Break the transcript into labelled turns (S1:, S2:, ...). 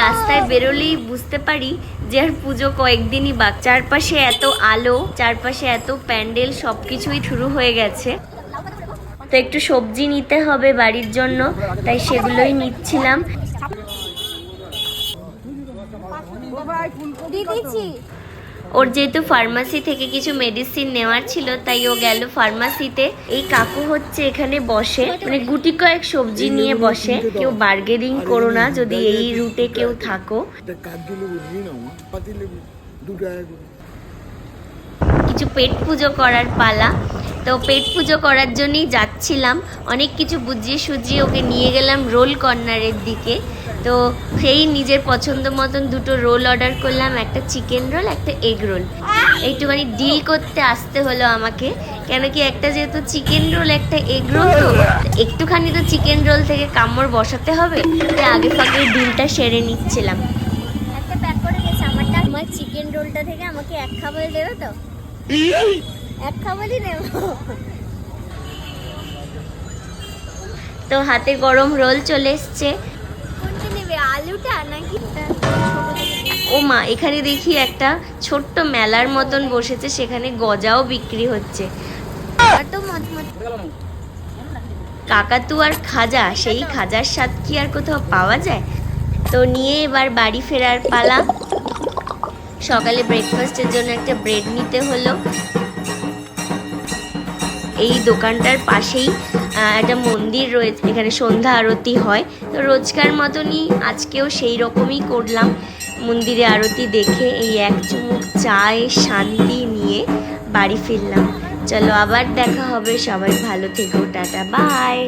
S1: রাস্তায় বেরোলেই বুঝতে পারি যে আর পুজো কয়েকদিনই বাকি। চারপাশে এত আলো, চারপাশে এত প্যান্ডেল, সবকিছুই শুরু হয়ে গেছে। তো একটু সবজি নিতে হবে বাড়ির জন্য, তাই সেগুলোই নিচ্ছিলাম। ওর যেহেতু ফার্মাসি থেকে কিছু মেডিসিন নেওয়ার ছিল, তাই ও গেল ফার্মাসিতে। এই কাকু হচ্ছে এখানে বসে, মানে গুটি কয়েক সবজি নিয়ে বসে। কেউ বার্গেনিং করো না যদি এই রুটে কেউ থাকো। কিছু পেট পুজো করার পালা, তো পেট পুজো করার জন্যই যাচ্ছিলাম। অনেক কিছু বুঝিয়ে সুজিয়ে ওকে নিয়ে গেলাম রোল কর্নারের দিকে। তো সেই নিজের পছন্দ মতন দুটো রোল অর্ডার করলাম, একটা চিকেন রোল, একটা এগ রোল। একটুখানি ডিল করতে আসতে হলো আমাকে, কেন কি একটা যেহেতু চিকেন রোল, একটা এগ রোল, তো একটুখানি তো চিকেন রোল থেকে কামড় বসাতে হবে, তাই আগে ফাঁকে ডিলটা সেরে নিচ্ছিলাম। একটা প্যাক করে গেছে আমারটা। আমার চিকেন রোলটা থেকে আমাকে এক খাবার দেবে তো? এক খাবারই নেব। তো হাতে গরম রোল চলে এসছে। কোনটা নেবে, আলুটা নাকি? ও মা, এখানে দেখি একটা ছোট্ট মেলার মতন বসেছে, সেখানে গজাও বিক্রি হচ্ছে। কাকাতুয়ার খাজা, সেই খাজার স্বাদ কি আর কোথাও পাওয়া যায়? তো নিয়ে এবার বাড়ি ফেরার পালা। সকালে ব্রেকফাস্টের জন্য একটা ব্রেড নিতে হলো। এই দোকানটার পাশেই একটা মন্দির রয়েছে, এখানে সন্ধ্যা আরতি হয়। তো রোজকার মতনই আজকেও সেই রকমই করলাম, মন্দিরে আরতি দেখে এই এক চুমুক চায়ে শান্তি নিয়ে বাড়ি ফিরলাম। চলো আবার দেখা হবে, সবাই ভালো থেকো, টাটা বাই।